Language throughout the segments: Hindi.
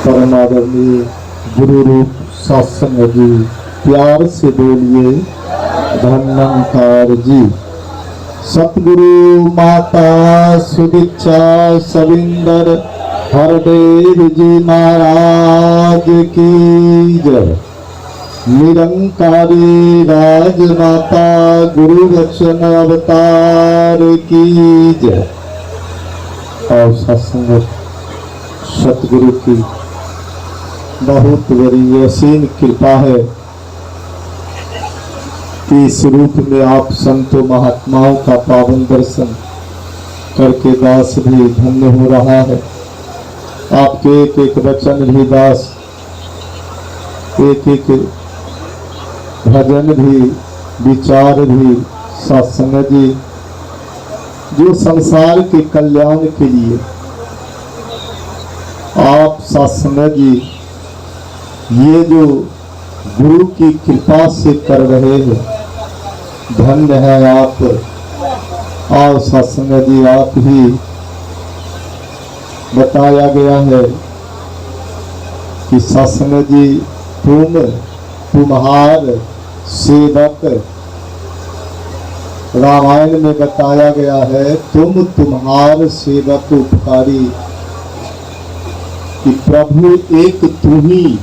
परमादरणीय गुरु रूप सत्संग जी, प्यार से बोलिए धन्यकार जी। सतगुरु माता सुदीक्षा सविंदर हरदेव जी महाराज की जय। निरंकारी राजमाता गुरु लक्षण अवतार की जय। और सत्संग सतगुरु की बहुत बड़ी असीम कृपा है कि इस रूप में आप संतों महात्माओं का पावन दर्शन करके दास भी धन्य हो रहा है। आपके एक एक वचन भी दास, एक एक भजन भी, विचार भी, सत्संग जी जो संसार के कल्याण के लिए आप सत्संग जी ये जो गुरु की कृपा से कर रहे हैं, धन्य है आप। और सत्संग जी आप ही बताया गया है कि सत्संग जी तुम्हार सेवक, रामायण में बताया गया है तुम्हार सेवक उपकारी, कि प्रभु एक तू ही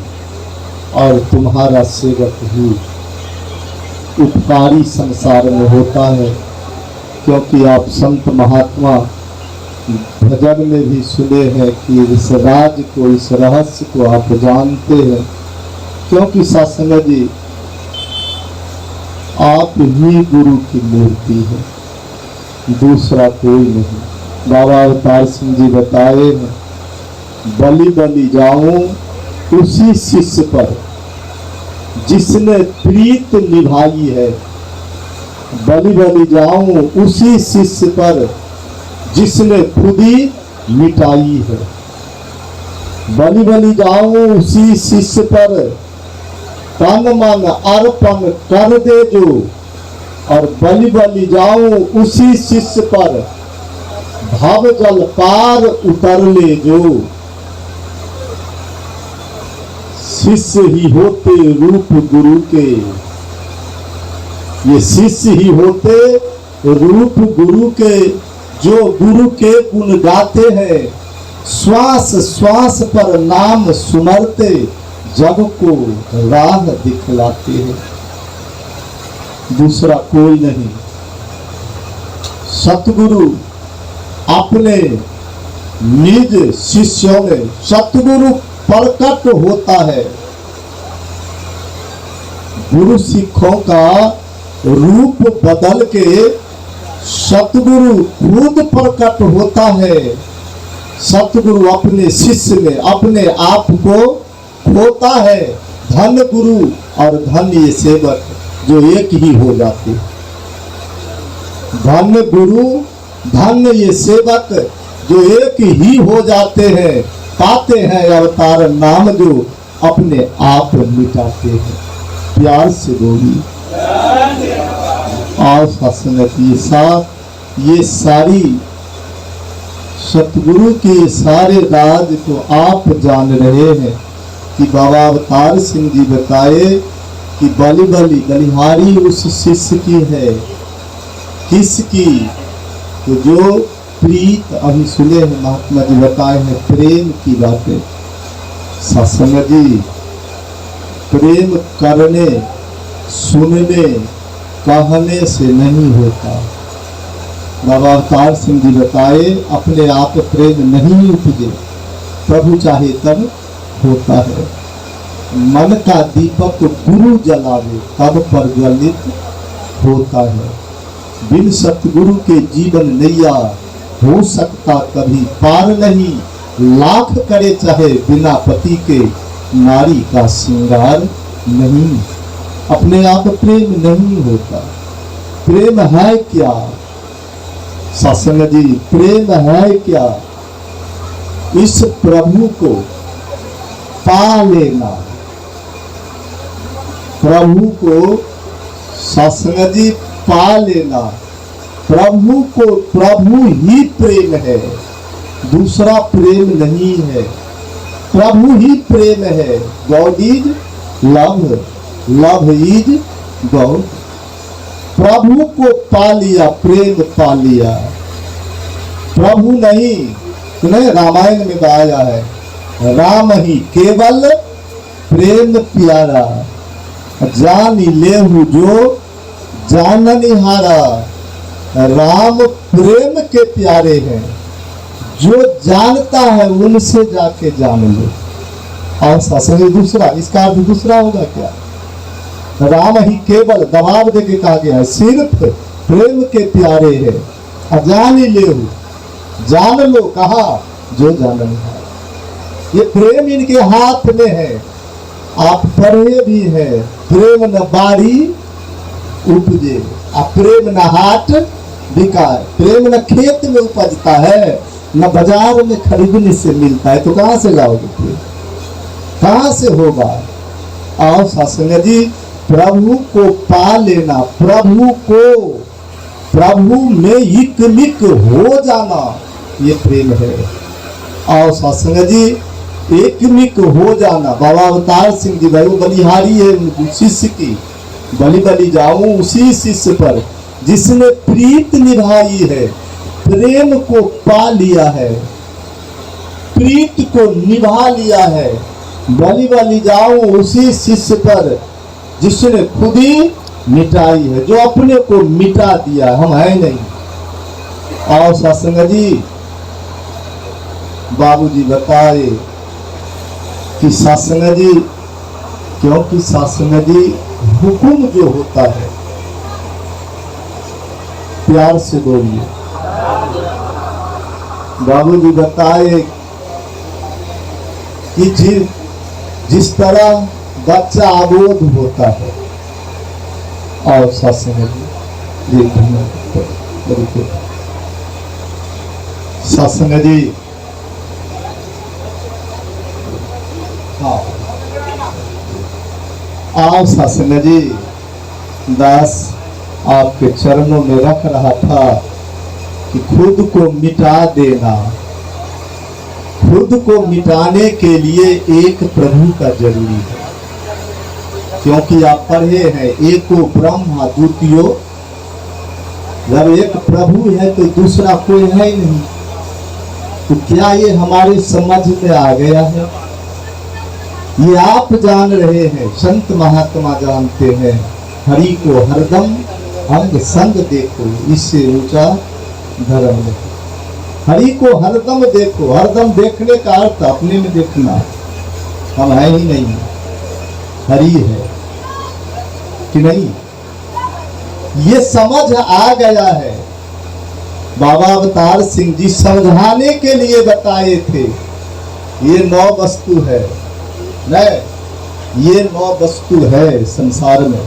और तुम्हारा सेवक ही उपकारी संसार में होता है। क्योंकि आप संत महात्मा भजन में भी सुने हैं कि इस राज को, इस रहस्य को आप जानते हैं। क्योंकि सत्संग जी आप ही गुरु की मूर्ति है, दूसरा कोई नहीं। बाबा अवतार सिंह जी बताए हैं, बलि बलि जाऊं उसी शिष्य पर जिसने प्रीत निभाई है। बलि बलि जाऊं उसी शिष्य पर जिसने खुदी मिटाई है। बलि बलि जाऊं उसी शिष्य पर तन मन अर्पण कर दे जो, और बलि बलि जाऊं उसी शिष्य पर भव जल पार उतर ले जो। शिष्य ही होते रूप गुरु के, ये शिष्य ही होते रूप गुरु के, जो गुरु के गुण गाते हैं, श्वास श्वास पर नाम सुमरते, जग को राह दिखलाते हैं। दूसरा कोई नहीं। सतगुरु अपने निज शिष्यों में, सतगुरु प्रकट होता है। गुरु सिखों का रूप बदल के सतगुरु खुद प्रकट होता है। सतगुरु अपने शिष्य में अपने आप को खोता है। धन गुरु और धन ये सेवक जो एक ही हो जाते। धन गुरु धन ये सेवक जो एक ही हो जाते हैं, पाते हैं अवतार नाम जो अपने आप मिटाते हैं। प्यार से बोली और हसनती साथ ये सारी सतगुरु के सारे राज को आप जान रहे हैं कि बाबा अवतार सिंह जी बताए कि बलि बलि बलिहारी उस शिष्य की है। किसकी? तो जो प्रीत, अभी सुने हैं महात्मा जी बताए हैं प्रेम की बातें। सत्संग जी प्रेम करने, सुनने, कहने से नहीं होता। बाबा अवतार सिंह जी बताए अपने आप प्रेम नहीं उपजे, प्रभु चाहे तब होता है। मन का दीपक गुरु जलावे तब प्रज्वलित होता है। बिन सतगुरु के जीवन नैया हो सकता कभी पार नहीं। लाख करे चाहे बिना पति के नारी का श्रृंगार नहीं। अपने आप प्रेम नहीं होता। प्रेम है क्या? सत्संग जी प्रेम है क्या? इस प्रभु को पा लेना। प्रभु को सत्संग जी पा लेना। प्रभु को, प्रभु ही प्रेम है, दूसरा प्रेम नहीं है। प्रभु ही प्रेम है। God is love, love is God. प्रभु को पा लिया, प्रेम पा लिया। प्रभु नहीं, सुने रामायण में गाया है, राम ही केवल प्रेम प्यारा, जान लेहु जो जाननिहारा। राम प्रेम के प्यारे हैं, जो जानता है उनसे जाके जान लो। और शास्त्र दूसरा, इसका अर्थ दूसरा होगा क्या? राम ही केवल दबाव दे के कहा गया है, सिर्फ प्रेम के प्यारे है। अजान ले जान लो, कहा जो जाननिहारा। ये प्रेम इनके हाथ में है। आप पढ़े भी है, प्रेम न बारी उपजे, प्रेम न हाट बिकाए। प्रेम न खेत में उपजता है, न बाजार में खरीदने से मिलता है। तो कहां से लाओगे प्रेम? कहां से होगा? और सत्संग जी, प्रभु को पा लेना, प्रभु को, प्रभु में इकमिक हो जाना, ये प्रेम है। और सत्संग जी, एकमिक हो जाना। बाबा अवतार सिंह जी भाई, वो बलिहारी है शिष्य की, बलि बलि जाऊं उसी शिष्य पर जिसने प्रीत निभाई है, प्रेम को पा लिया है, प्रीत को निभा लिया है। बलि बलि जाऊं उसी शिष्य पर जिसने खुद ही मिटाई है, जो अपने को मिटा दिया, हम है नहीं। और सत्संग जी, बाबूजी बताए कि सत्संग जी, क्योंकि सत्संग जी हुक्म जो होता है, प्यार से बोलिए। बाबूजी बताए कि जिस तरह बच्चा अबोध होता है, और सत्संग जी, सत्संग जी, हाँ, आप सत्संग जी, दास आपके चरणों में रख रहा था कि खुद को मिटा देना। खुद को मिटाने के लिए एक प्रभु का जरूरी है, क्योंकि आप पढ़े हैं, एको ब्रह्मा द्वितीयो। जब एक प्रभु है तो दूसरा कोई है ही नहीं। तो क्या ये हमारे समझ में आ गया है? ये आप जान रहे हैं, संत महात्मा जानते हैं। हरि को हरदम अंग संग देखो, इससे ऊंचा धर्म नहीं। हरि को हरदम देखो, हरदम देखने का अर्थ अपने में देखना, हम है ही नहीं, हरि है कि नहीं, ये समझ आ गया है। बाबा अवतार सिंह जी समझाने के लिए बताए थे, ये 9 वस्तु है, नहीं, ये 9 वस्तु है संसार में,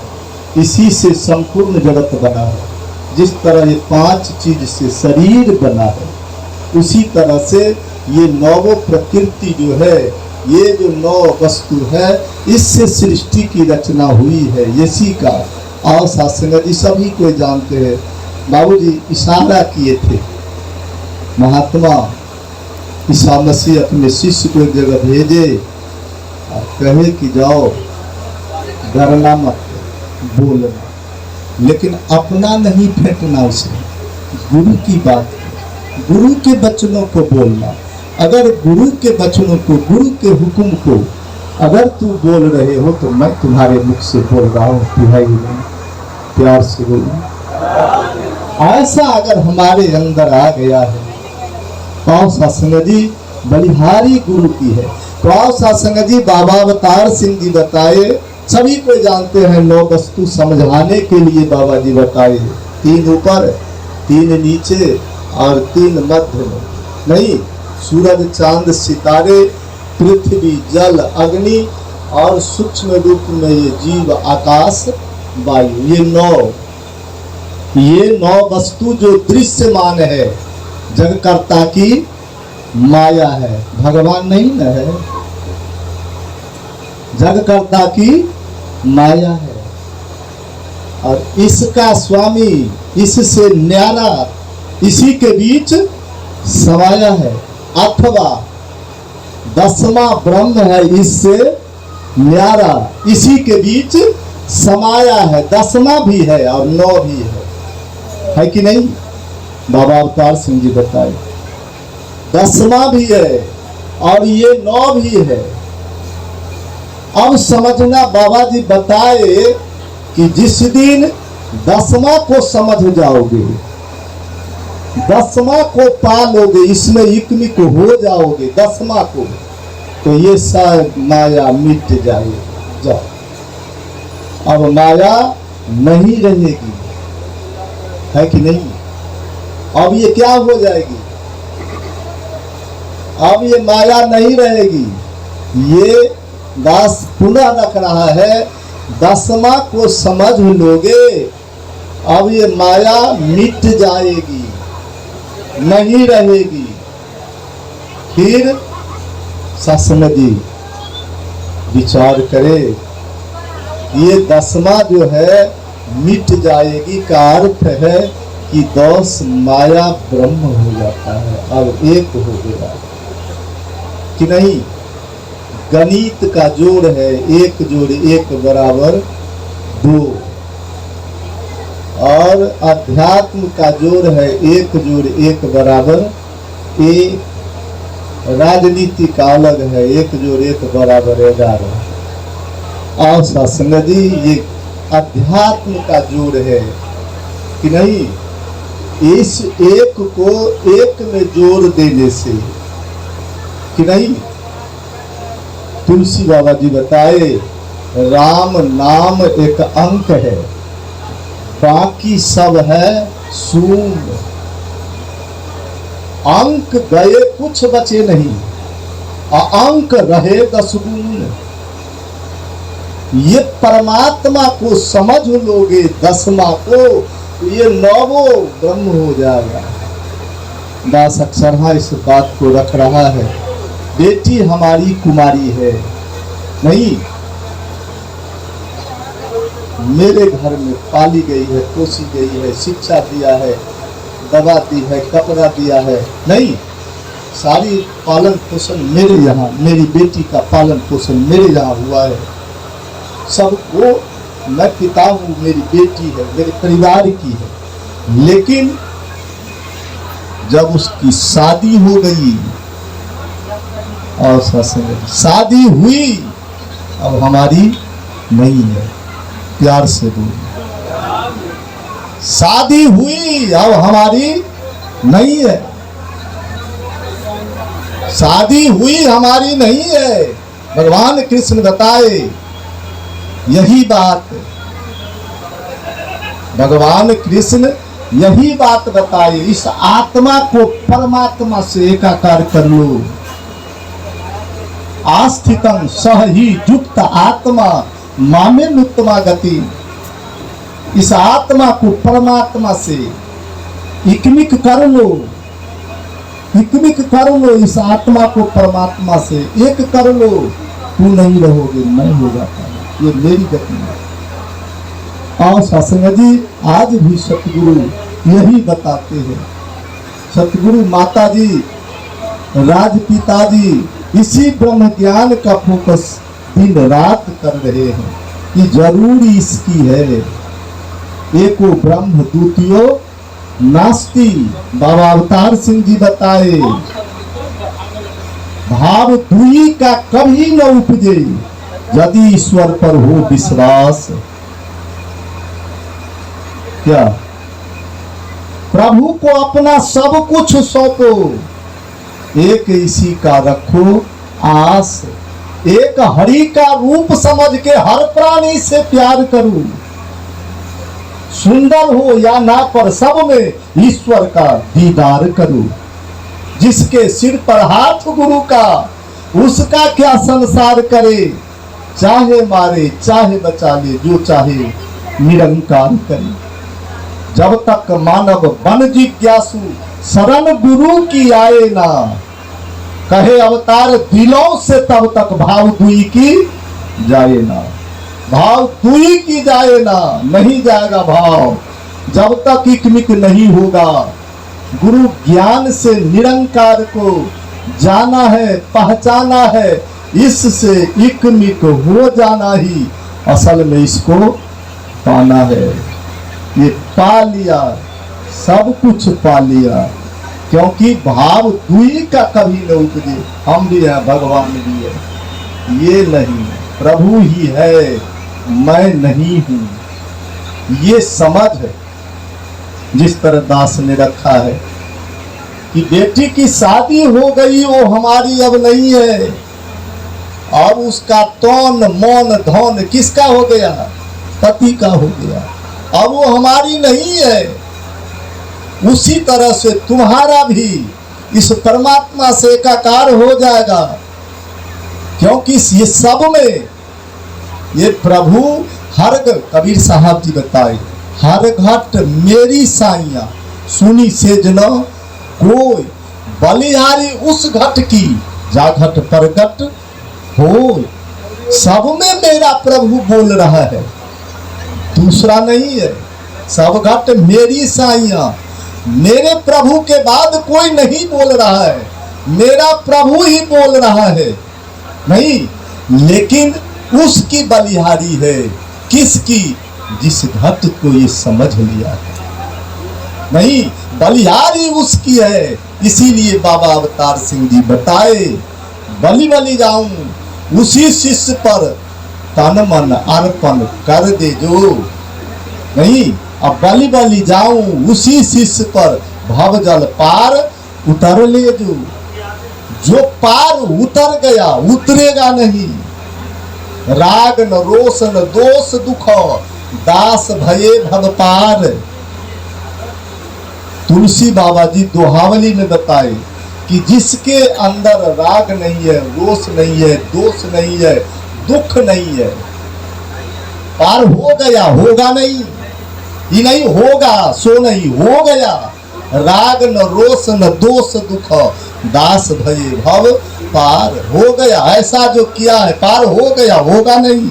इसी से संपूर्ण जगत बना है। जिस तरह ये 5 चीज से शरीर बना है, उसी तरह से ये 9 प्रकृति जो है, ये जो 9 वस्तु है, इससे सृष्टि की रचना हुई है, इसी का। और सत्संग जी सभी को जानते हैं। बाबूजी इशारा किए थे, महात्मा ईसा मसीह अपने शिष्य को एक जगह भेजे और कहे कि जाओ, डरना मत, बोलना, लेकिन अपना नहीं फेंकना उसे, गुरु की बात, गुरु के वचनों को बोलना। अगर गुरु के वचनों को, गुरु के हुक्म को अगर तू बोल रहे हो तो मैं तुम्हारे मुख से बोल रहा हूँ, तू है ही नहीं, प्यार से बोलो। ऐसा अगर हमारे अंदर आ गया है, तो सत्संग जी बलिहारी गुरु की है। तो सत्संग जी बाबा अवतार सिंह जी बताए, सभी को जानते हैं, 9 वस्तु समझाने के लिए बाबा जी बताए, 3 ऊपर, 3 नीचे और 3 मध्य में। नहीं, सूरज चांद सितारे, पृथ्वी जल अग्नि और सूक्ष्म रूप में ये जीव आकाश वायु, ये 9 वस्तु जो दृश्यमान है, जगकर्ता की माया है, भगवान नहीं न है, जगकर्ता की माया है। और इसका स्वामी, इससे न्यारा, इसी के बीच समाया है। अथवा 10वां ब्रह्म है, इससे न्यारा, इसी के बीच समाया है। 10वां भी है और 9 भी है कि नहीं? बाबा अवतार सिंह जी बताए 10वां भी है और ये 9 भी है। अब समझना, बाबा जी बताए कि जिस दिन 10वां को समझ जाओगे, 10वां को पालोगे, इसमें इकमिक हो जाओगे 10वां को, तो ये सब माया मिट जाएगी। जाओ, अब माया नहीं रहेगी, है कि नहीं? अब ये क्या हो जाएगी? अब ये माया नहीं रहेगी। ये दास पुनः रख रहा है, 10वां को समझ लोगे, अब ये माया मिट जाएगी, नहीं रहेगी। फिर सत्संग जी विचार करे, ये 10वां जो है मिट जाएगी का अर्थ है कि 10 माया ब्रह्म हो जाता है, अब एक हो गया कि नहीं? गणित का जोड़ है 1 जोड़ 1 बराबर 2, और अध्यात्म का जोड़ है 1 जोड़ 1 बराबर 1। राजनीति का अलग है, 1 जोड़ 1 बराबर 11। और सत्संग जी ये अध्यात्म का जोड़ है कि नहीं? इस एक को एक में जोड़ देने से कि नहीं? तुलसी बाबा जी बताए राम नाम एक अंक है, बाकी सब है शून्य। अंक गए कुछ बचे नहीं, अंक रहे 10 गुण। ये परमात्मा को समझ लोगे 10वां को, ये 9वां ब्रह्म हो जाएगा। दास अक्सरहा इस बात को रख रहा है, बेटी हमारी कुमारी है नहीं, मेरे घर में पाली गई है, पोसी गई है, शिक्षा दिया है, दवा दी है, कपड़ा दिया है, नहीं, सारी पालन पोषण मेरे यहाँ, मेरी बेटी का पालन पोषण मेरे यहाँ हुआ है। सबको मैं पिता हूँ, मेरी बेटी है, मेरे परिवार की है। लेकिन जब उसकी शादी हो गई और शादी हुई, अब हमारी नहीं है, प्यार से बोलिए, शादी हुई अब हमारी नहीं है, शादी हुई हमारी नहीं है। भगवान कृष्ण बताए यही बात, भगवान कृष्ण यही बात बताए, इस आत्मा को परमात्मा से एकाकार कर लो। आस्थितम सह ही युक्त आत्मा मामे उत्तमा गति। इस आत्मा को परमात्मा से इकमिक कर लो, इकमिक कर लो, इस आत्मा को परमात्मा से एक कर लो, तू नहीं रहोगे, मैं हो जाता हूं, ये मेरी गति है। और सत्संग जी आज भी सतगुरु यही बताते हैं, सतगुरु माता जी, राजपिता जी इसी ब्रह्म ज्ञान का फोकस दिन रात कर रहे हैं कि जरूरी इसकी है, एको ब्रह्म द्वितीयो नास्ति। बाबा अवतार सिंह जी बताए भाव दुई का कभी न उपजे, यदि ईश्वर पर हो विश्वास। क्या? प्रभु को अपना सब कुछ सौंपो, एक इसी का रखो आस, एक हरि का रूप समझ के हर प्राणी से प्यार करूं। सुंदर हो या ना पर सब में ईश्वर का दीदार करूं। जिसके सिर पर हाथ गुरु का, उसका क्या संसार करे, चाहे मारे चाहे बचा ले, जो चाहे निरंकार करे। जब तक मानव बन जिज्ञासु, शरण गुरु की आए ना, कहे अवतार दिलों से, तब तक भाव दुई की जाए ना, भाव दुई की जाए ना, नहीं जाएगा भाव जब तक इकमिक नहीं होगा। गुरु ज्ञान से निरंकार को जाना है, पहचाना है, इससे इकमिक हो जाना ही असल में इसको पाना है। ये पा लिया, सब कुछ पा लिया, क्योंकि भाव दुई का कभी न उपजे। हम भी हैं, भगवान भी है, ये नहीं, प्रभु ही है, मैं नहीं हूं। ये समझ है जिस तरह दास ने रखा है कि बेटी की शादी हो गई, वो हमारी अब नहीं है, और उसका तौन मौन धौन किसका हो गया? पति का हो गया, अब वो हमारी नहीं है। उसी तरह से तुम्हारा भी इस परमात्मा से एकाकार हो जाएगा, क्योंकि ये सब में ये प्रभु हर, कबीर साहब जी बताए, हर घट मेरी साइया सुनी से जन कोई, बलिहारी उस घट की जा घट प्रगट हो। सब में मेरा प्रभु बोल रहा है, दूसरा नहीं है। सब घट मेरी साइया, मेरे प्रभु के बाद कोई नहीं बोल रहा है, मेरा प्रभु ही बोल रहा है। नहीं, लेकिन उसकी बलिहारी है, किसकी? जिस घट को ये समझ लिया है। नहीं, बलिहारी उसकी है। इसीलिए बाबा अवतार सिंह जी बताए, बलि बलि जाऊं उसी शिष्य पर तन मन अर्पण कर दे जो। नहीं, अब बलि बलि जाऊं उसी शिष्य पर भव जल पार उतर ले जो। जो पार उतर गया उतरेगा नहीं। राग न रोष न दोष दुख दास भये भव पार। तुलसी बाबा जी दोहावली में बताए कि जिसके अंदर राग नहीं है, रोष नहीं है, दोष नहीं है, दुख नहीं है, पार हो गया, होगा नहीं, ये नहीं होगा सो नहीं, हो गया। राग न रोष न दोष दुख दास भये भव पार, हो गया। ऐसा जो किया है पार हो गया, होगा नहीं।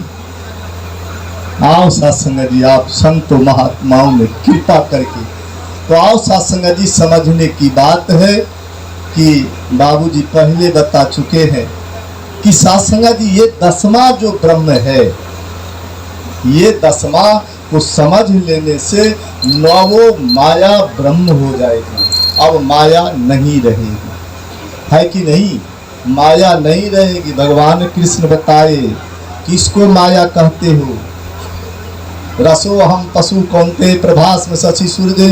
आओ सत्संग जी, आप संतों महात्माओं में कृपा करके, तो आओ सत्संग जी, समझने की बात है कि बाबूजी पहले बता चुके हैं कि सत्संग जी ये 10वां जो ब्रह्म है, ये 10वां को समझ लेने से 9वां माया ब्रह्म हो जाएगी। अब माया नहीं रहेगी, है कि नहीं? माया नहीं रहेगी। भगवान कृष्ण बताए, किसको माया कहते हो? रसो हम पशु कौनते प्रभास में शशि सूर्य।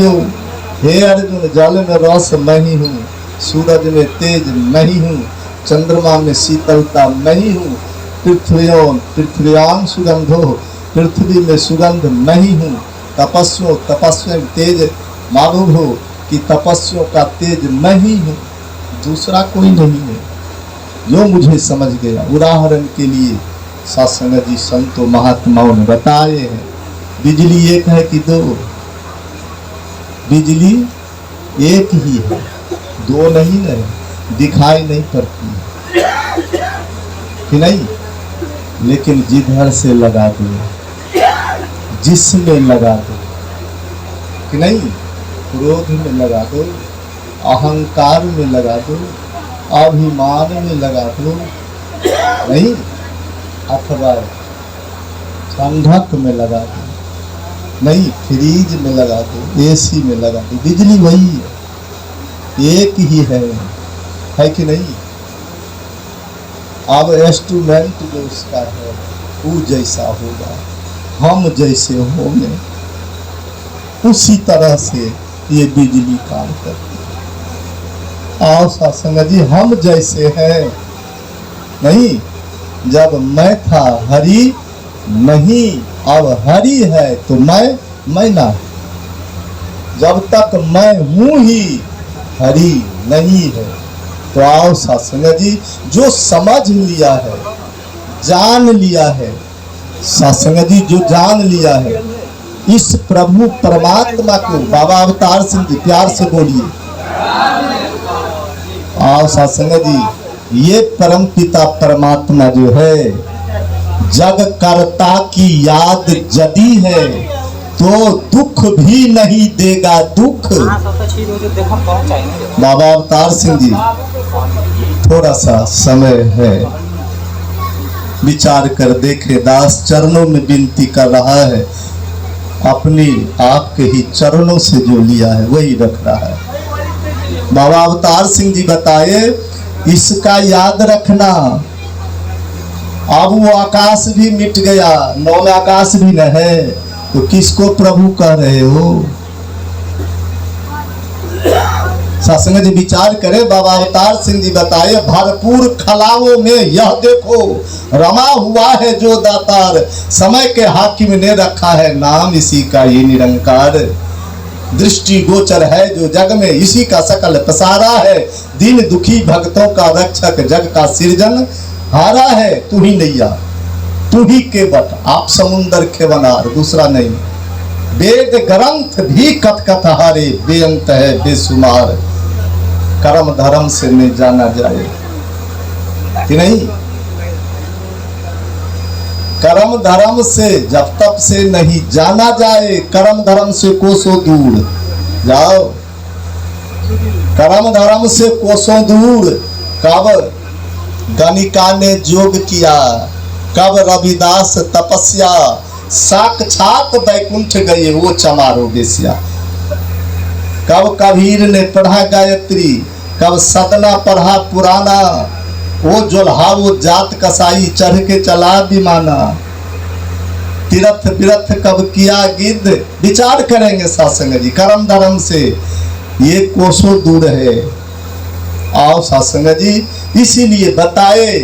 हे अर्जुन, जल में रस मैं ही हूँ, सूरज में तेज मैं ही हूँ, चंद्रमा में शीतलता मैं ही हूँ, पृथ्व्याम सुगंधो, पृथ्वी में सुगंध मैं ही हूँ, तपस्यो तपस्या तेज मालूम हो कि तपस्यों का तेज मैं ही हूँ, दूसरा कोई नहीं है। जो मुझे समझ गया, उदाहरण के लिए सत्संग जी संतों महात्माओं ने बताए हैं, बिजली एक है कि दो? बिजली एक ही है, दो नहीं है, दिखाई नहीं पड़ती कि नहीं, लेकिन जिधर से लगा दो, जिसमें लगा दो कि नहीं, क्रोध में लगा दो, अहंकार में लगा दो, अभिमान में लगा दो, नहीं, अथवा ठंडक में लगा दो, नहीं, फ्रीज में लगा दो, एसी में लगा दो, बिजली वही है, एक ही है कि नहीं? अब इंस्ट्रूमेंट जो उसका है वो जैसा होगा, हम जैसे होंगे, उसी तरह से ये बिजली काम करती है। और सत्संग जी, हम जैसे हैं नहीं, जब मैं था हरि नहीं, अब हरि है तो मैं ना, जब तक मैं हूं ही हरि नहीं है। तो आओ सत्संग जी, जो समझ लिया है, जान लिया है, सत्संग जी जो जान लिया है इस प्रभु परमात्मा को, बाबा अवतार सिंह जी प्यार से बोलिए, आओ सत्संग जी, ये परम पिता परमात्मा जो है, जग कर्ता की याद यदि है तो दुख भी नहीं देगा दुख। बाबा अवतार सिंह जी थोड़ा सा समय है, विचार कर देखे। दास चरणों में विनती कर रहा है, अपनी आपके ही चरणों से जो लिया है वही रख रहा है। बाबा अवतार सिंह जी बताए, इसका याद रखना। अब वो आकाश भी मिट गया, नौवें आकाश भी न है, तो किसको प्रभु कह रहे हो? सत्संग जी विचार करे। बाबा अवतार सिंह जी बताए, भरपूर खलाओं में यह देखो रमा हुआ है जो दातार, समय के हाकिम ने रखा है नाम इसी का ये निरंकार। दृष्टि गोचर है जो जग में, इसी का सकल पसारा है। दीन दुखी भक्तों का रक्षक, जग का सृजन हारा है। तू ही नैया, तू ही केवट, आप समुंदर खेवनार, दूसरा नहीं। वेद ग्रंथ भी कथ कथ हारे, बेअंत है बेसुमार। कर्म धर्म से नहीं जाना जाए कि नहीं? कर्म धर्म से जब तक से नहीं जाना जाए, कर्म धर्म से कोसों दूर जाओ। कर्म धर्म से कोसों दूर कब गणिका ने योग किया, कब रविदास तपस्या, साक्षात बैकुंठ गए वो चमारो बेसिया। कब कबीर ने पढ़ा गायत्री, कब सतना पढ़ा पुराना, वो जोल्हा वो जात कसाई, चढ़ के चला विमाना। तीर्थ विरथ कब किया गिद्ध, विचार करेंगे सत्संग जी। कर्म धर्म से ये कोसों दूर है। आओ सत्संग जी, इसीलिए बताए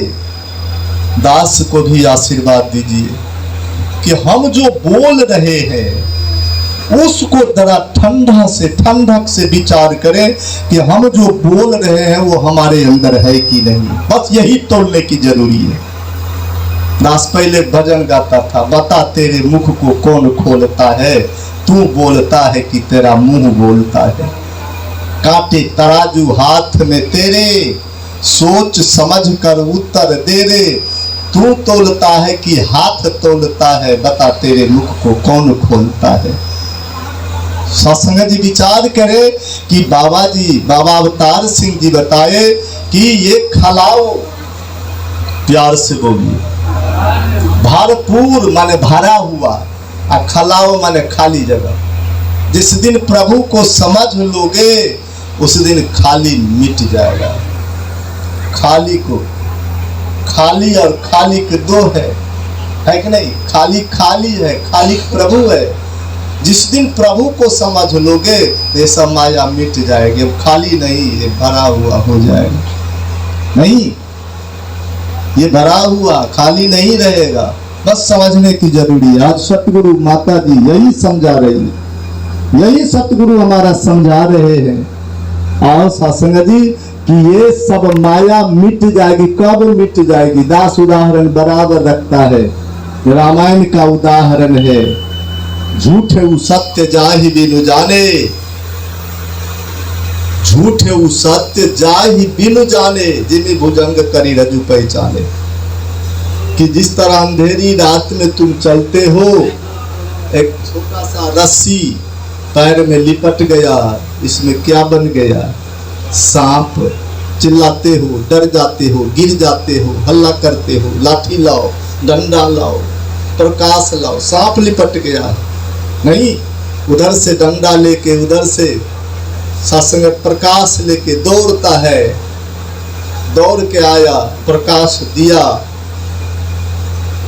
दास को भी आशीर्वाद दीजिए कि हम जो बोल रहे हैं उसको जरा ठंडा से ठंडक से विचार करें कि हम जो बोल रहे हैं वो हमारे अंदर है कि नहीं। बस यही तोड़ने की जरूरी है। दास पहले भजन गाता था, बता तेरे मुख को कौन खोलता है, तू बोलता है कि तेरा मुंह बोलता है। कांटे तराजू हाथ में तेरे, सोच समझ कर उत्तर दे रे। तू तोलता है कि हाथ तोलता है, बता तेरे मुख को कौन खोलता है। सत्संग जी विचार करे कि बाबा जी, बाबा अवतार सिंह जी बताए कि ये खलाओ, प्यार से बोलिए, भरपूर माने भरा हुआ, और खलाओ माने खाली जगह। जिस दिन प्रभु को समझ लोगे उस दिन खाली मिट जाएगा। खाली को, खाली और खाली के दो है कि नहीं? खाली खाली है, खाली प्रभु है। जिस दिन प्रभु को समझ लोगे ये सब माया मिट जाएगी। अब खाली नहीं, ये भरा हुआ हो जाएगा। नहीं, ये भरा हुआ खाली नहीं रहेगा। बस समझने की जरूरी है। आज सतगुरु माता जी यही समझा रही है, यही सतगुरु हमारा समझा रहे हैं। और सत्संग जी कि ये सब माया मिट जाएगी। कब मिट जाएगी? दास उदाहरण बराबर रखता है, रामायण का उदाहरण है। झूठे उ सत्य जाहि बिनु जाने, झूठे उ सत्य जाहि बिनु जाने, जिमी भुजंग करी रजू पहचाने। कि जिस तरह अंधेरी रात में तुम चलते हो, एक छोटा सा रस्सी पैर में लिपट गया, इसमें क्या बन गया? सांप। चिल्लाते हो, डर जाते हो, गिर जाते हो, हल्ला करते हो, लाठी लाओ, डंडा लाओ, प्रकाश लाओ, सांप लिपट गया। नहीं, उधर से डंडा लेके, उधर से सत्संग प्रकाश लेके दौड़ता है। दौड़ के आया, प्रकाश दिया,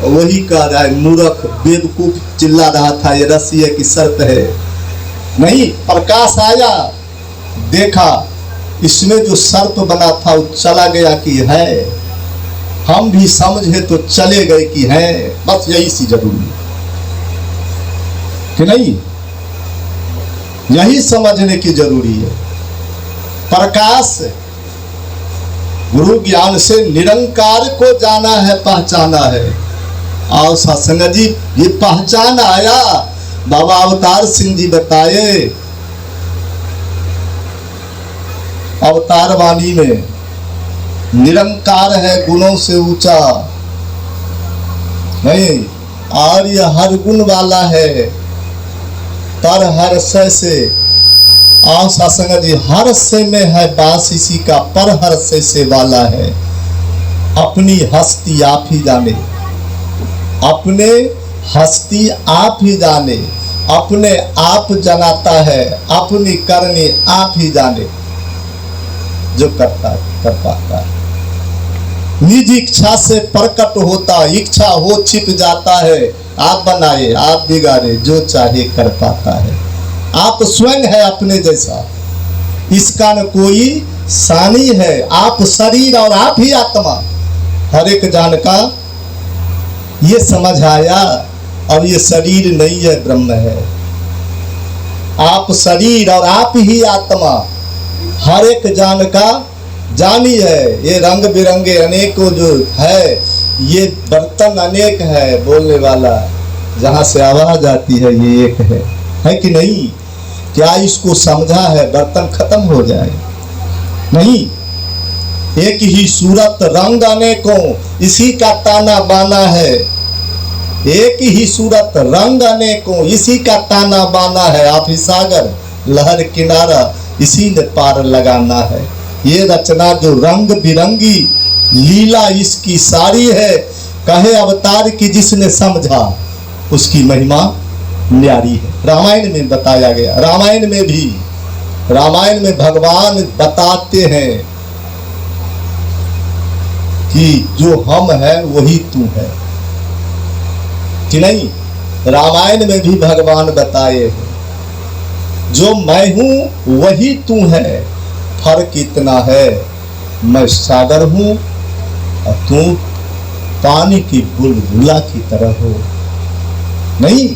वही कह रहा है मूर्ख बेवकूफ, चिल्ला रहा था ये रस्सी है कि सर्प है। नहीं, प्रकाश आया, देखा इसमें जो सर्प बना था वो चला गया कि है। हम भी समझे तो चले गए कि है। बस यही सी जरूरी कि नहीं, यही समझने की जरूरी है। प्रकाश गुरु ज्ञान से निरंकार को जाना है, पहचाना है। और सत्संग जी ये पहचान आया। बाबा अवतार सिंह जी बताए अवतार वाणी में, निरंकार है गुणों से ऊंचा नहीं, आर्य हर गुण वाला है, पर हर सह से आओ सत्संग जी, हर से में है बास इसी का, पर हर से वाला है। अपनी हस्ती आप ही जाने, अपने हस्ती आप ही जाने, अपने आप जनाता है, अपनी करनी आप ही जाने। जो करता कर पाता है, निज इच्छा से प्रकट होता, इच्छा हो छिप जाता है। आप बनाए आप बिगाड़े, जो चाहे कर पाता है। आप स्वयं है अपने जैसा, इसका न कोई सानी है। आप शरीर और आप ही आत्मा, हर एक जान का ये समझ आया। और ये शरीर नहीं है, ब्रह्म है। आप शरीर और आप ही आत्मा, हर एक जान का जानी है। ये रंग बिरंगे अनेकों जो है, ये बर्तन अनेक है, बोलने वाला जहाँ से आवाज आती है ये एक है कि नहीं? क्या इसको समझा है? बर्तन खत्म हो जाए नहीं, एक ही सूरत रंग अनेकों, इसी का ताना बाना है। एक ही सूरत रंग अनेकों, इसी का ताना बाना है। आप ही सागर लहर किनारा, इसी ने पार लगाना है। ये रचना जो रंग बिरंगी लीला इसकी सारी है, कहे अवतार की जिसने समझा, उसकी महिमा न्यारी है। रामायण में बताया गया, रामायण में भगवान बताते हैं कि जो हम है वही तू है कि नहीं? रामायण में भी भगवान बताए हैं, जो मैं हूं वही तू है। फर्क इतना है, मैं सागर हूं और तू पानी की बुलबुला की तरह हो। नहीं,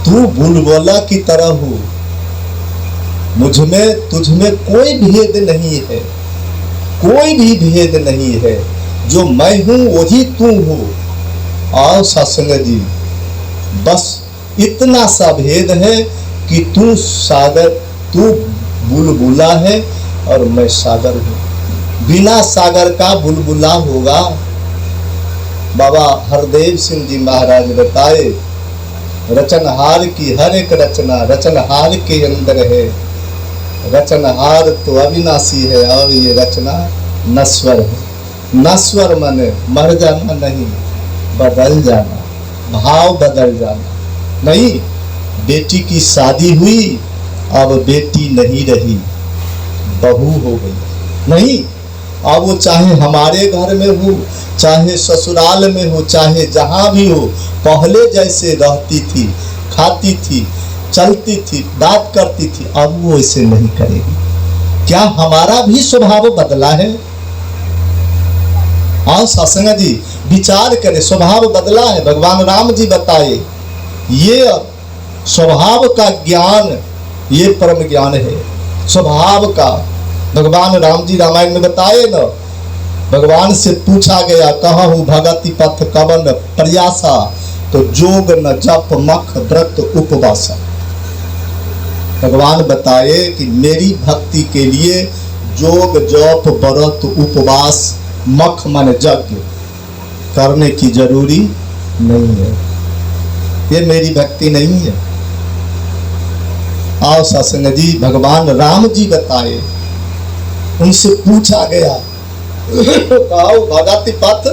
तू बुलबुला की तरह हो। मुझ में तुझ में कोई भेद नहीं है, कोई भी भेद नहीं है। जो मैं हूं वही तू हो। और सत्संग जी, बस इतना सा भेद है कि तू सागर, तू बुलबुला है और मैं सागर हूं। बिना सागर का बुलबुला होगा। बाबा हरदेव सिंह जी महाराज बताए, रचनहार की हर एक रचना रचनहार के अंदर है। रचनहार तो अविनाशी है और ये रचना नश्वर है। नश्वर माने मर जाना नहीं, बदल जाना, भाव बदल जाना नहीं। बेटी की शादी हुई, अब बेटी नहीं रही, बहू हो गई। नहीं, अब वो चाहे हमारे घर में हो, चाहे ससुराल में हो, चाहे जहाँ भी हो, पहले जैसे रहती थी, खाती थी, चलती थी, बात करती थी, अब वो ऐसे नहीं करेगी। क्या हमारा भी स्वभाव बदला है? आओ सत्संग जी, विचार करें, स्वभाव बदला है। भगवान राम जी बताए, ये स्वभाव का ज्ञान, ये परम ज्ञान है स्वभाव का। भगवान राम जी रामायण में बताए न, भगवान से पूछा गया, कहूँ भगति पथ कवन प्रयासा, तो जोग न जप मख व्रत उपवासा। भगवान बताए कि मेरी भक्ति के लिए जोग जप व्रत उपवास मख मन यज्ञ करने की जरूरी नहीं है। ये मेरी भक्ति नहीं है। आओ सत्संग जी, भगवान राम जी बताए, उनसे पूछा गया, कहो भगति पथ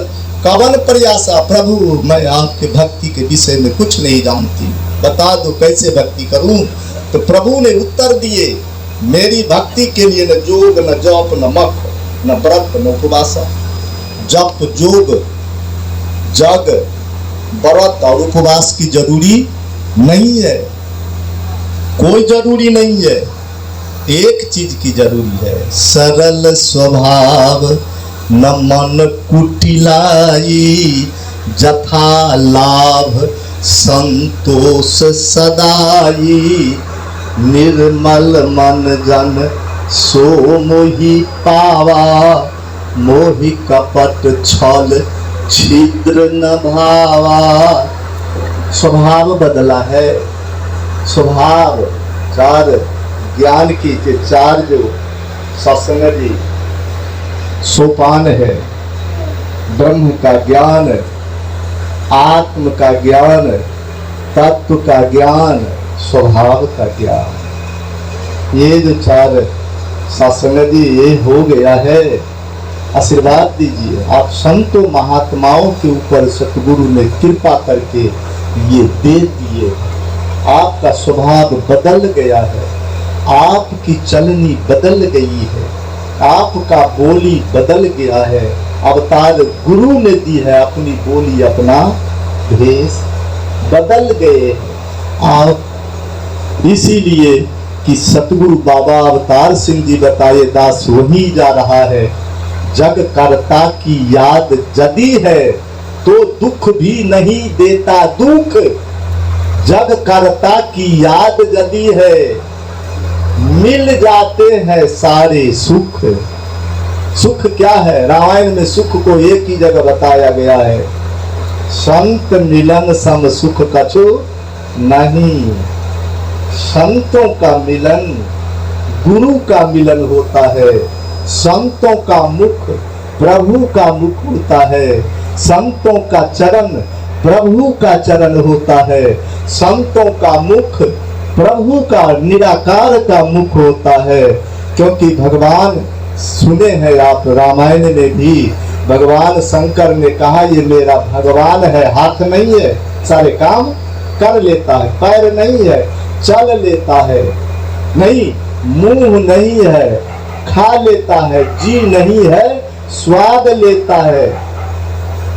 कवन प्रयासा, प्रभु मैं आपके भक्ति के विषय में कुछ नहीं जानती, बता दो कैसे भक्ति करूं। तो प्रभु ने उत्तर दिए, मेरी भक्ति के लिए न जोग न जप न मख न व्रत न उपवासा। जप जोग जग व्रत और उपवास की जरूरी नहीं है, कोई जरूरी नहीं है। एक चीज की जरूरी है, सरल स्वभाव न मन कुटिलाई, जथा लाभ संतोष सदाई, निर्मल मन जन सो मोहि पावा, मोहि कपट छल छिद्र न भावा। स्वभाव बदला है। स्वभाव चार ज्ञान की के चार जो सत्संग जी सोपान है, ब्रह्म का ज्ञान, आत्म का ज्ञान, तत्व का ज्ञान, स्वभाव का ज्ञान। ये जो 4 सत्संग जी ये हो गया है, आशीर्वाद दीजिए। आप संतों महात्माओं के ऊपर सतगुरु ने कृपा करके ये दे दिए। आपका स्वभाव बदल गया है, आपकी चलनी बदल गई है, आपका बोली बदल गया है। अवतार गुरु ने दी है अपनी बोली, अपना भेष बदल गए आप। इसीलिए कि सतगुरु बाबा अवतार सिंह जी बताए, दास वही जा रहा है। जग करता की याद यदि है तो दुख भी नहीं देता दुख। जग करता की याद यदि है मिल जाते हैं सारे सुख। सुख क्या है? रामायण में सुख को एक ही जगह बताया गया है, संत मिलन सम सुख कछु नहीं। संतों का मिलन गुरु का मिलन होता है। संतों का मुख प्रभु का मुख होता है। संतों का चरण प्रभु का चरण होता है। संतों का मुख प्रभु का निराकार का मुख होता है। क्योंकि भगवान सुने हैं आप, रामायण में भी भगवान शंकर ने कहा ये मेरा भगवान है, हाथ नहीं है सारे काम कर लेता है, पैर नहीं है चल लेता है, नहीं मुंह नहीं है खा लेता है, जी नहीं है स्वाद लेता है,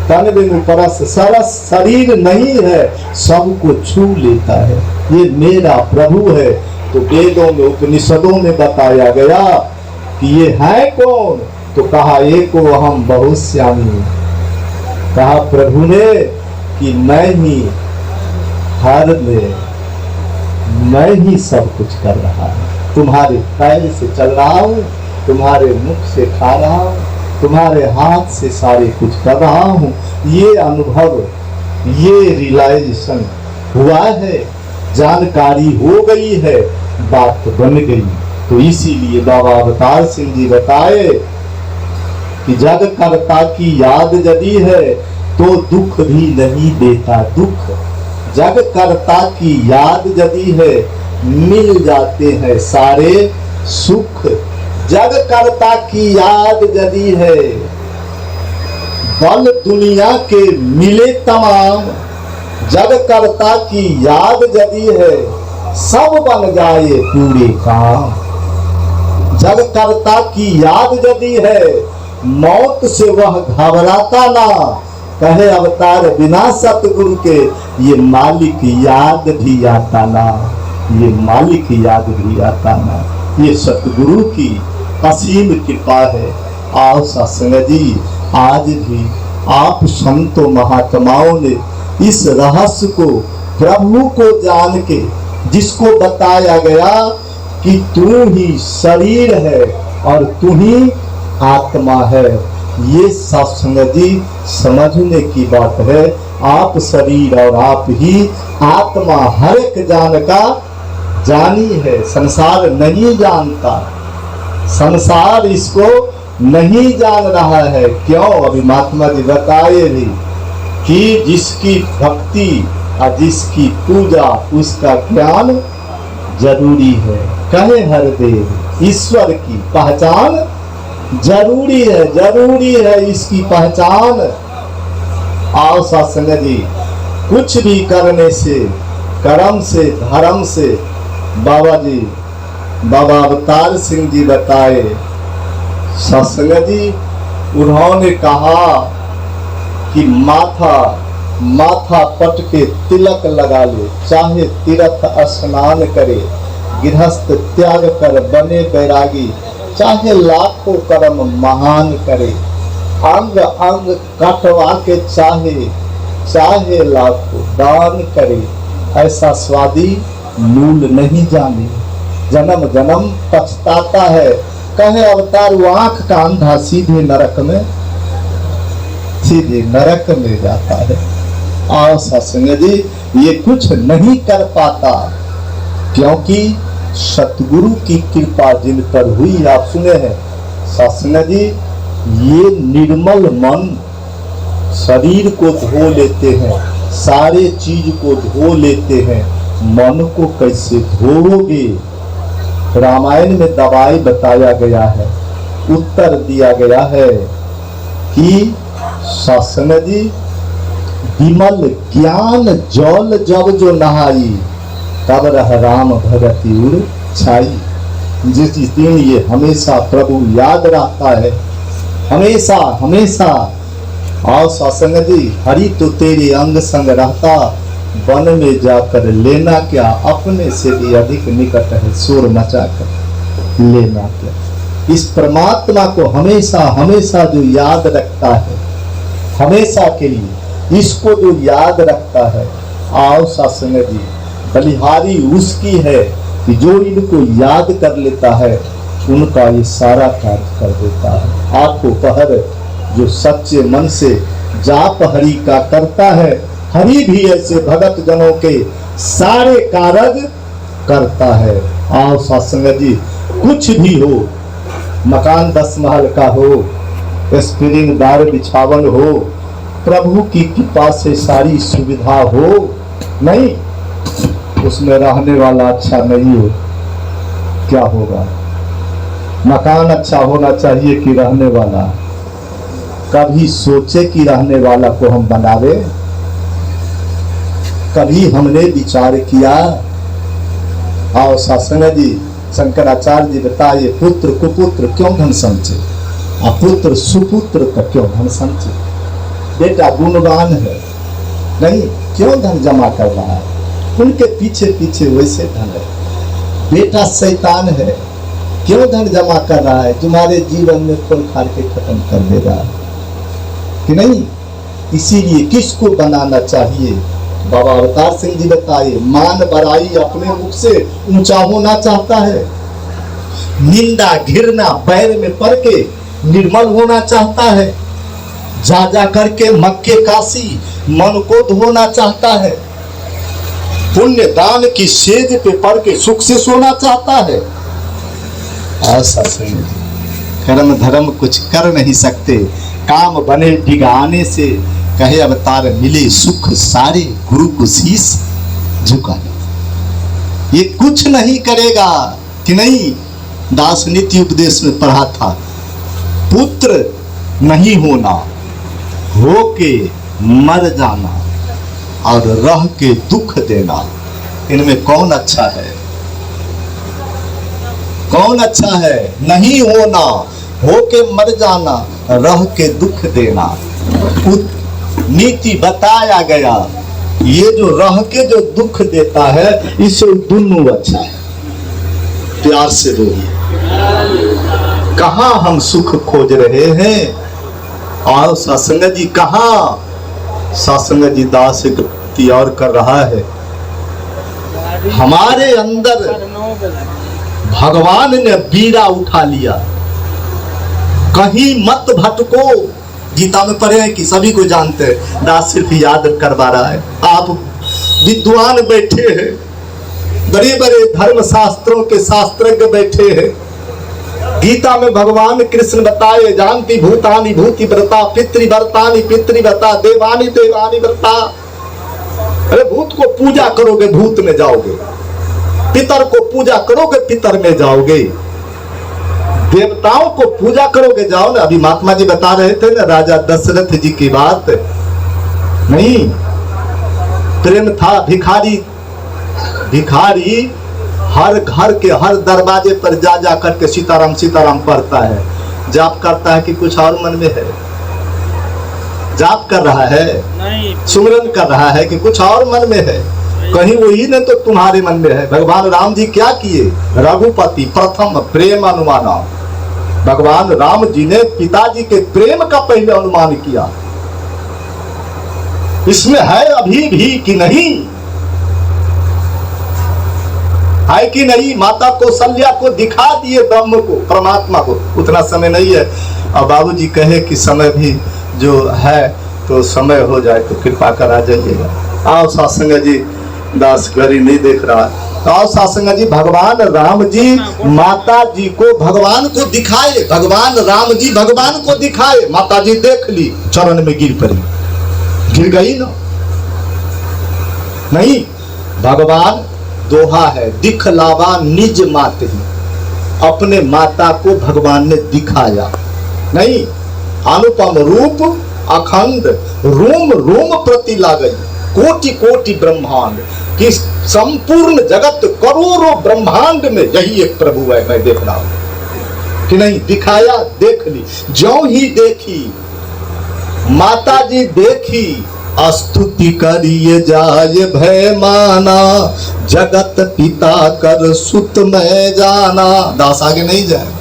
तन बिनु परस सरस शरीर नहीं है सबको छू लेता है, ये मेरा प्रभु है। तो वेदों में उपनिषदों में बताया गया कि ये है कौन? तो कहा एको अहम बहुश्यामी। कहा प्रभु ने कि मैं ही हर में, मैं ही सब कुछ कर रहा हूँ। तुम्हारे पैर से चल रहा हूँ, तुम्हारे मुख से खा रहा हूँ, तुम्हारे हाथ से सारे कुछ कर रहा हूँ। ये अनुभव, ये रियलाइजेशन हुआ है, जानकारी हो गई है, बात बन गई। तो इसीलिए बाबा अवतार सिंह जी बताए कि जग करता की याद यदि है तो दुख भी नहीं देता दुख। जग करता की याद यदि है मिल जाते हैं सारे सुख। जग करता की याद यदि है बल दुनिया के मिले तमाम। जग करता की याद यदि है सब बन जाए पूरे काम। जग करता की याद यदि है मौत से वह घबराता ना। कहे अवतार बिना सतगुरु के ये मालिक याद भी आता ना, ये मालिक याद भी आता ना। ये सतगुरु की असीम कृपा है। आओ सत्संग जी, आज भी आप संतों महात्माओं ने इस रहस्य को, प्रभु को जान के, जिसको बताया गया कि तू ही शरीर है और तू ही आत्मा है, ये सत्संग जी समझने की बात है। आप शरीर और आप ही आत्मा, हर एक जान का जानी है, संसार नहीं जानता। संसार इसको नहीं जान रहा है। क्यों? अभी महात्मा जी बताए भी कि जिसकी भक्ति और जिसकी पूजा उसका ज्ञान जरूरी है। कहे हरदेव ईश्वर की पहचान जरूरी है, जरूरी है इसकी पहचान। आओ सत्संग जी, कुछ भी करने से, कर्म से, धर्म से, बाबा जी, बाबा अवतार सिंह जी बताए सत्संग जी, उन्होंने कहा कि माथा पट के तिलक लगा ले, चाहे तीर्थ स्नान करे, गृहस्थ त्याग कर बने बैरागी, चाहे लाखों कर्म महान करे, अंग अंग कटवा के चाहे लाखों दान करे, ऐसा स्वादी मूल नहीं जाने, जन्म जन्म पछताता है। कहे अवतार वो आंख का अंधा सीधे नरक में जाता है। और सत्संग जी, ये कुछ नहीं कर पाता क्योंकि सतगुरु की कृपा जिन पर हुई, आप सुने हैं सत्संग जी, ये निर्मल मन शरीर को धो लेते हैं, सारे चीज को धो लेते हैं। मन को कैसे धोओगे? रामायण में दवाई बताया गया है, उत्तर दिया गया है कि सत्संग जी, विमल ज्ञान जल जब जो नहाई, तब रह राम भगति उड़ छाई। जिस दिन ये हमेशा प्रभु याद रहता है, हमेशा हमेशा। और सत्संग जी, हरि तो तेरे अंग संग रहता, वन में जाकर लेना क्या, अपने से भी अधिक निकट है, शोर मचा कर लेना क्या। इस परमात्मा को हमेशा हमेशा जो याद रखता है, हमेशा के लिए इसको जो याद रखता है, आओ सत्संग जी, बलिहारी उसकी है कि जो इनको याद कर लेता है, उनका ये सारा कार्य कर देता है। आठों पहर जो सच्चे मन से जाप हरि का करता है, हरि भी ऐसे भगत जनों के सारे कारज करता है। आओ सत्संग जी, कुछ भी हो, मकान 10 महल का हो, स्प्रिंग दार बिछावन हो, प्रभु की कृपा से सारी सुविधा हो, नहीं उसमें रहने वाला अच्छा नहीं हो, क्या होगा? मकान अच्छा होना चाहिए कि रहने वाला? कभी सोचे कि रहने वाला को हम बनावे? कभी हमने विचार किया? आओ सत्संग जी, शंकराचार्य जी बताइए, पुत्र कुपुत्र क्यों धन संचय, अपुत्र सुपुत्र का क्यों धन संचय? बेटा गुणवान है, नहीं क्यों धन जमा कर रहा है? उनके पीछे पीछे वैसे धन है। बेटा शैतान है, क्यों धन जमा कर रहा है? तुम्हारे जीवन में खोल खाल के खत्म कर दे रहा है कि नहीं? इसीलिए किसको बनाना चाहिए? बाबा अवतार सिंह जी बताइए, मान बड़ाई अपने मुख से ऊंचा होना चाहता है, निंदा घिरना पैर में पड़ के निर्मल होना चाहता है, जा जा करके मक्के काशी मन को धोना चाहता है, पुण्य दान की सेज पे पड़ के सुख से सोना चाहता है। ऐसा कर्म धर्म कुछ कर नहीं सकते, काम बने बिगाने से, कहे अवतार मिले सुख सारे, गुरु को शीश झुकाने। ये कुछ नहीं करेगा कि नहीं? दास नीति उपदेश में पढ़ा था, पुत्र नहीं होना, हो के मर जाना और रह के दुख देना, इनमें कौन अच्छा है? कौन अच्छा है? नहीं होना, हो के मर जाना, रह के दुख देना। नीति बताया गया, ये जो रह के जो दुख देता है, इसे दोनों अच्छा है। प्यार से बोलिए, कहाँ हम सुख खोज रहे हैं? और सत्संग जी कहाँ? सत्संग जी दास एक और कर रहा है, हमारे अंदर भगवान ने बीड़ा उठा लिया, कहीं मत भटको। गीता में पढ़े हैं कि सभी को जानते हैं, दास सिर्फ याद करवा रहा है। आप विद्वान बैठे हैं, बड़े बड़े धर्म शास्त्रों के शास्त्रज्ञ बैठे हैं। गीता में भगवान कृष्ण बताए, जानती भूतानि भूति व्रता, पितृव्रतानि पितृव्रता, देवानि देवानि व्रता। अरे भूत को पूजा करोगे भूत में जाओगे, पितर को पूजा करोगे पितर में जाओगे, देवताओं को पूजा करोगे जाओ ना। अभी महात्मा जी बता रहे थे ना राजा दशरथ जी की बात, नहीं प्रेम था। भिखारी भिखारी हर घर के हर दरवाजे पर जा जा करके सीताराम सीताराम पढ़ता है, जाप करता है कि कुछ और मन में है? जाप कर रहा है, सुमरन कर रहा है कि कुछ और मन में है? कहीं वही ने तो तुम्हारे मन में है। भगवान राम जी क्या किए? रघुपति प्रथम प्रेम अनुमान। भगवान राम जी ने पिताजी के प्रेम का पहले अनुमान किया, इसमें है अभी भी कि नहीं? है कि नहीं? माता कौशल्या को दिखा दिए ब्रह्म को, परमात्मा को। उतना समय नहीं है, और बाबूजी कहे कि समय भी जो है तो समय हो जाए तो कृपा करा जाइएगा। आओ सत्संग जी, दास घड़ी नहीं देख रहा। आओ सत्संग जी, भगवान राम जी माता जी को भगवान को दिखाए, भगवान राम जी भगवान को दिखाए। माता जी देख ली, चरण में गिर पड़ी, गिर गई ना? नहीं, भगवान दोहा है, दिखलावा निज मात ही। अपने माता को भगवान ने दिखाया नहीं, अनुपम रूप अखंड रोम रोम प्रति लागई, कोटि कोटि ब्रह्मांड कि संपूर्ण जगत करोड़ों ब्रह्मांड में यही एक प्रभु है, मैं देख रहा हूं कि नहीं। दिखाया, देख ली, ज्यों ही देखी माता जी देखी, स्तुति करिए जाय भय माना, जगत पिता कर सुत में जाना। दास आगे नहीं जाए।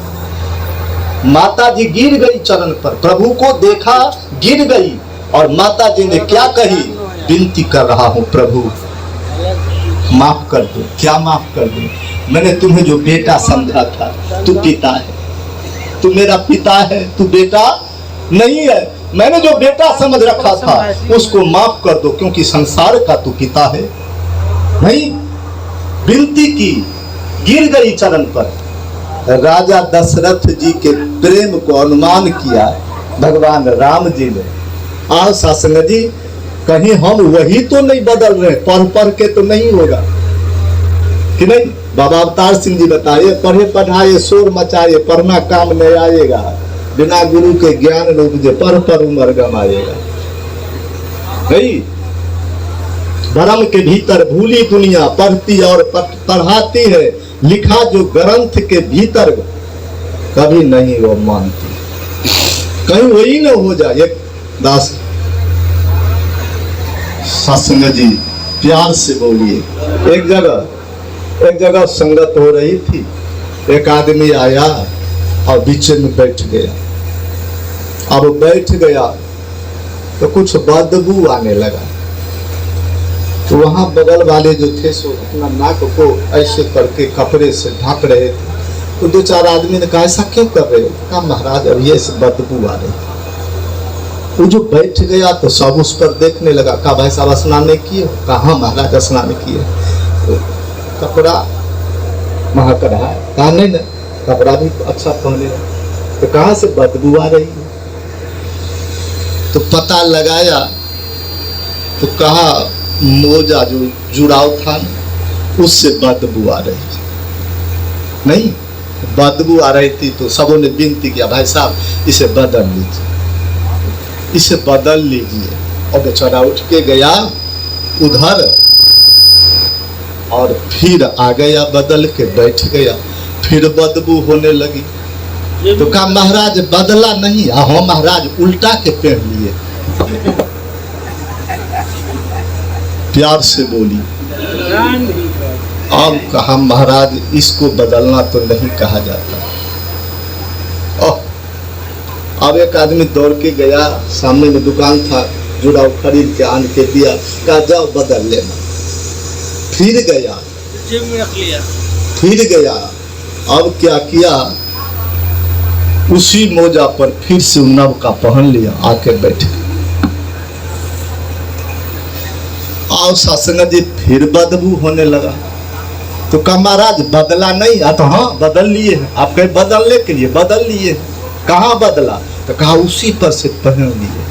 माता जी गिर गई चरण पर, प्रभु को देखा, गिर गई, और माता जी ने क्या कही, विनती कर रहा हूं प्रभु माफ कर दो। क्या माफ कर दो? मैंने तुम्हें जो बेटा समझा था, तू पिता है, तू मेरा पिता है, तू बेटा नहीं है। मैंने जो बेटा समझ रखा था उसको माफ कर दो, क्योंकि संसार का तू पिता है। नहीं, विनती की, गिर गई चरण पर। राजा दशरथ जी के प्रेम को अनुमान किया भगवान राम जी ने। आओ शासन जी, कहीं हम वही तो नहीं बदल रहे, पढ़ पढ़ के तो नहीं होगा कि नहीं। बाबा अवतार सिंह जी बताइए, पढ़े पढ़ाए शोर मचाए, पढ़ना काम नहीं आएगा, बिना गुरु के ज्ञान रूप जे पढ़ पर उमर गमाएगा। नहीं, भरम के भीतर भूली दुनिया, पढ़ती और पढ़ाती है, लिखा जो ग्रंथ के भीतर कभी नहीं वो मानती। कहीं वही न हो जाए। एक दास सत्संग जी प्यार से बोलिए। एक जगह संगत हो रही थी, एक आदमी आया और बीच में बैठ गया। अब बैठ गया तो कुछ बदबू आने लगा, तो वहां बगल वाले जो थे सो अपना नाक को ऐसे करके कपड़े से ढक रहे थे। तो दो चार आदमी ने कहा ऐसा क्यों कर रहे हो? कहा महाराज अब ये बदबू आ रही। वो जो बैठ गया तो सब उस पर देखने लगा। कहा भाई साहब स्नान नहीं किए? कहा महाराज स्नान किए। तो कपड़ा महक रहा है? कहा नहीं ना, कपड़ा भी अच्छा पहने। तो कहाँ से बदबू आ रही है? तो पता लगाया तो कहा मोजा जो जुड़ाव था उससे बदबू आ रही थी। नहीं, बदबू आ रही थी तो सबों ने विनती किया भाई साहब इसे बदल लीजिए, इसे बदल लीजिए। और बेचारा उठ के गया उधर और फिर आ गया, बदल के बैठ गया, फिर बदबू होने लगी। तो कहा महाराज बदला नहीं? हाँ महाराज उल्टा के पहन लिए। प्यार से बोली। अब कहा महाराज इसको बदलना तो नहीं कहा जाता। अब एक आदमी दौड़ के गया, सामने में दुकान था, जुड़ाव खरीद के आन के दिया, कहा जाओ बदल लेना। फिर गया, फिर गया। अब क्या किया, उसी मोजा पर फिर से नव का पहन लिया, आके बैठे। और सत्संग जी फिर बदबू होने लगा। तो कहा महाराज बदला नहीं? तो हाँ बदल लिए। आप कहीं बदलने के लिए बदल लिए? कहाँ बदला? तो कहा उसी पर से पहन लिए।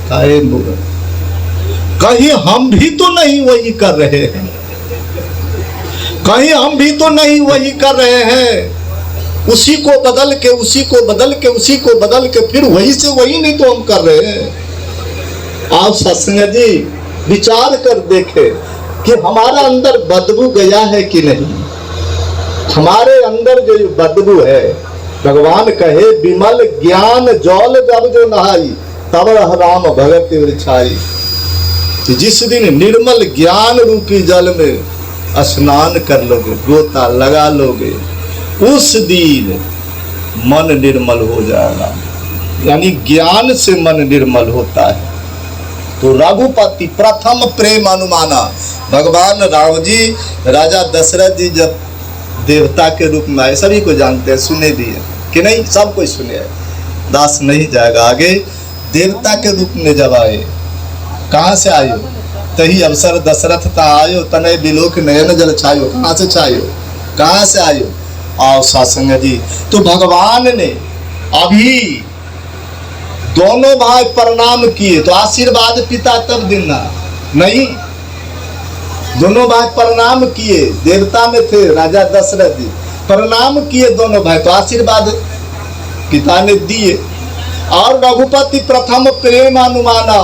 कहीं हम भी तो नहीं वही कर रहे हैं, कहीं हम भी तो नहीं वही कर रहे हैं। उसी को बदल के, उसी को बदल के, उसी को बदल के, फिर वही से वही नहीं तो हम कर रहे हैं। आप सत्संग जी विचार कर देखे कि हमारा अंदर बदबू गया है कि नहीं। हमारे अंदर जो बदबू है, भगवान कहे विमल ज्ञान जौल जब जो नहाई तब राम भगत वृक्षाई। जिस दिन निर्मल ज्ञान रूपी जल में स्नान कर लोगे, गोता लगा लोगे, उस दिन मन निर्मल हो जाएगा। यानी ज्ञान से मन निर्मल होता है। तो रघुपति प्रथम प्रेम अनुमाना। भगवान राम जी, राजा दशरथ जी जब देवता के रूप में आए, सभी को जानते हैं, सुने भी है कि नहीं? सब कोई सुने है, दास नहीं जाएगा आगे। देवता के रूप में जब आए, कहाँ से आयो? तही अवसर दशरथ ता आयो, तनय बिलोक नयन जल छायो। कहाँ से छायो? कहाँ से आयो? आओ सत्संग जी। तो भगवान ने अभी दोनों भाई प्रणाम किए, तो आशीर्वाद पिता तब देना नहीं। दोनों भाई प्रणाम किए, देवता में थे राजा दशरथ जी, प्रणाम किए दोनों भाई, तो आशीर्वाद पिता ने दिए। और रघुपति प्रथम प्रेम अनुमाना,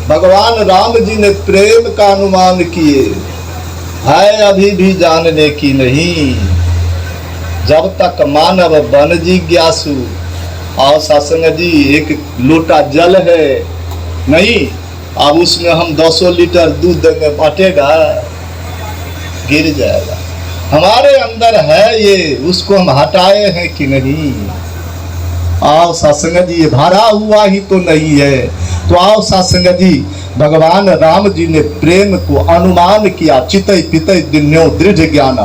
भगवान राम जी ने प्रेम का अनुमान किए, है अभी भी जानने की नहीं, जब तक मानव बन जिज्ञासु। और सत्संग जी, एक लोटा जल है नहीं, अब उसमें हम 200 लीटर दूध देंगे, बटेगा? गिर जाएगा। हमारे अंदर है ये, उसको हम हटाए हैं कि नहीं? आओ सत्संग जी, ये भरा हुआ ही तो नहीं है। तो आओ सत्संग जी, भगवान राम जी ने प्रेम को अनुमान किया, चितई पितई दिन्यो दृढ़ ज्ञान।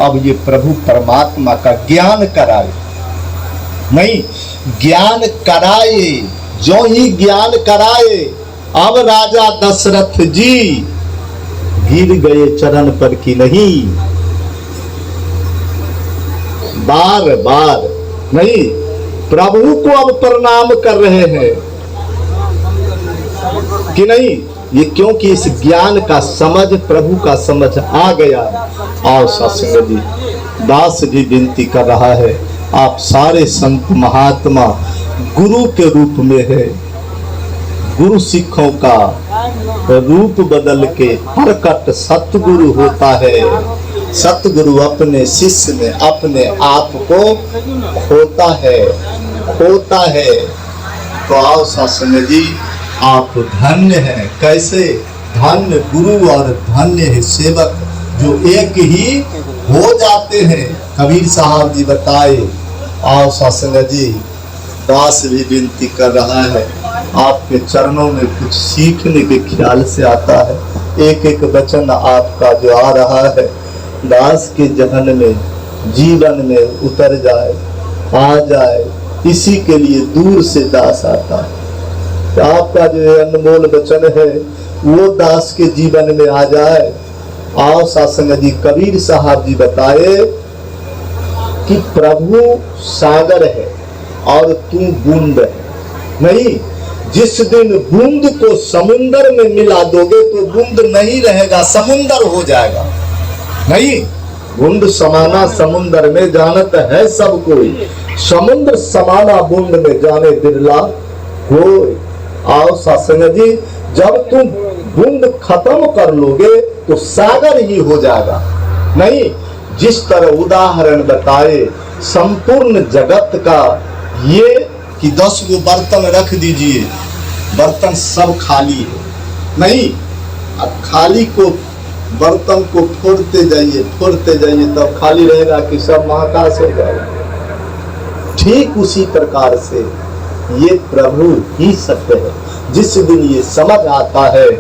अब ये प्रभु परमात्मा का ज्ञान कराए, नहीं ज्ञान कराए। जो ही ज्ञान कराए, अब राजा दशरथ जी गिर गए चरण पर कि नहीं, बार बार नहीं, प्रभु को अब प्रणाम कर रहे हैं कि नहीं? ये क्योंकि इस ज्ञान का समझ, प्रभु का समझ आ गया। और सत्संग जी, दास जी विनती कर रहा है, आप सारे संत महात्मा गुरु के रूप में है। गुरु सिखों का रूप बदल के प्रकट सतगुरु होता है। सतगुरु अपने शिष्य में अपने आप को खोता है। तो आओ सत्संग जी, आप धन्य हैं। कैसे धन्य गुरु और धन्य है सेवक, जो एक ही हो जाते हैं। कबीर साहब जी बताए। आओ सत्संग जी, दास भी विनती कर रहा है, आपके चरणों में कुछ सीखने के ख्याल से आता है। एक एक वचन आपका जो आ रहा है, दास के जहन में, जीवन में उतर जाए, आ जाए, इसी के लिए दूर से दास आता है। तो आपका जो अनमोल वचन है वो दास के जीवन में आ जाए। आओ सत्संग जी, कबीर साहब जी बताए कि प्रभु सागर है और तू बूंद है। नहीं, जिस दिन बूंद को समुंदर में मिला दोगे तो बूंद नहीं रहेगा, समुंदर हो जाएगा। नहीं, बूंद समाना समुंदर में जानत है सब कोई, समुद्र समाना बूंद में जाने बिरला कोई। आओ सत्संग जी, जब तुम बूंद खत्म कर लोगे तो सागर ही हो जाएगा। नहीं, जिस तरह उदाहरण बताए संपूर्ण जगत का, ये कि 10 गो बर्तन रख दीजिए, बर्तन सब खाली है। नहीं, अब खाली को बर्तन को फोड़ते जाइए तब खाली रहेगा कि सब महाकाश हो जाएगा। ठीक उसी प्रकार से ये प्रभु ही सत्य है। जिस दिन ये समझ आता है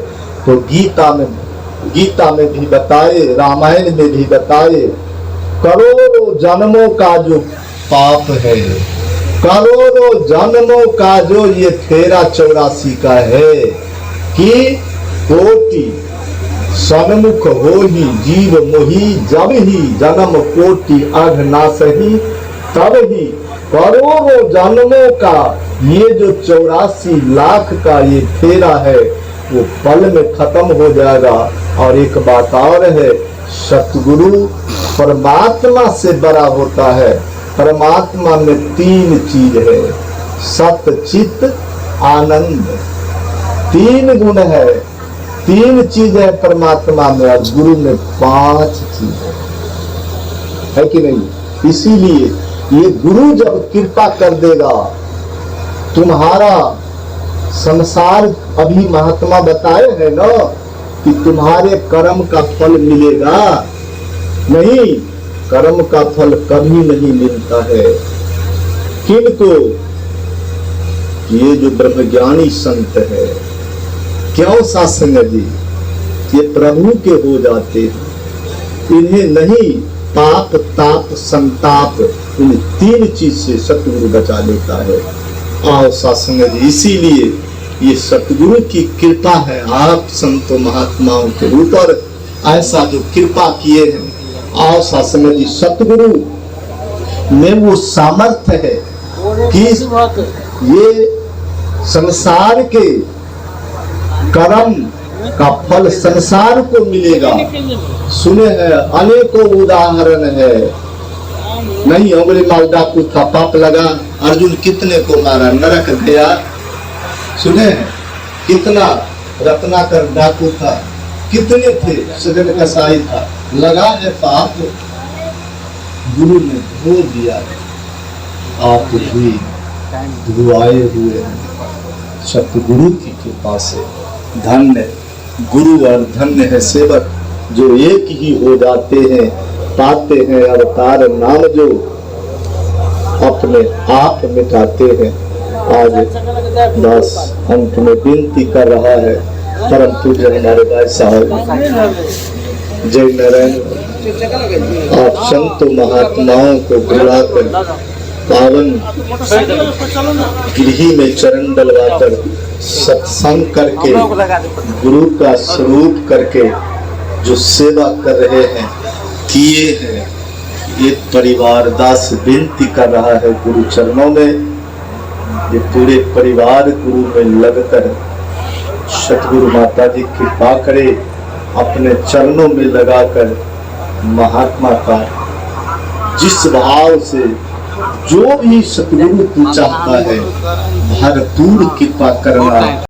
तो गीता में भी बताए, रामायण में भी बताए, करोड़ों जन्मों का जो पाप है, करोड़ों जन्मों का जो ये फेरा 84 का है, कि कोटि सन्मुख हो ही जीव मोही, जब ही जन्म कोटि अघ ना सही, तब ही करोड़ों जन्मों का ये जो 84 लाख का ये फेरा है वो पल में खत्म हो जाएगा। और एक बात और है, सतगुरु परमात्मा से बड़ा होता है। परमात्मा में 3 चीज है, सत चित आनंद, 3 गुण है, 3 चीज है परमात्मा में, और गुरु में 5 चीज है कि नहीं? इसीलिए ये गुरु जब कृपा कर देगा, तुम्हारा संसार, अभी महात्मा बताए हैं ना कि तुम्हारे कर्म का फल मिलेगा। नहीं, कर्म का फल कभी नहीं मिलता है। किनको? ये जो ब्रह्मज्ञानी संत है, क्यों सत्संग जी, ये प्रभु के हो जाते हैं। इन्हें नहीं पाप ताप संताप, इन 3 चीज से सतगुरु बचा लेता है। आओ सत्संग जी, इसीलिए ये सतगुरु की कृपा है आप संतों महात्माओं के ऊपर, ऐसा जो कृपा किए हैं। आओ सत्संग जी, सतगुरु में वो सामर्थ्य है कि ये संसार के कर्म का फल संसार को मिलेगा। सुने हैं, अनेकों उदाहरण है नहीं अंगुलीमाल डाकू था, पाप लगा, अर्जुन कितने को मारा, नरक गया। सुने हैं कितना रत्नाकर डाकू था, कितने थे, सजन कसाई था, लगा है पाप, गुरु ने धो दिया। आप भी धुआए हुए हैं सतगुरु की कृपा से। धन्य गुरु और धन्य है सेवक जो एक ही हो जाते हैं, पाते हैं अवतार नाम जो अपने आप मिटाते हैं। आज दास अंत में विनती कर रहा है, परम पूज्य हमारे भाई साहब जय नारायण, आप संतों महात्माओं को बुलाकर पावन गृह में चरण डलवाकर सत्संग करके गुरु का स्वरूप करके जो सेवा कर रहे हैं, किए हैं। ये परिवार दास विनती कर रहा है गुरु चरणों में, ये पूरे परिवार गुरु में लगकर सतगुरु माता जी कृपा करे, अपने चरणों में लगाकर महात्मा का जिस भाव से जो भी सतगुरु तू चाहता है भरपूर कृपा करना।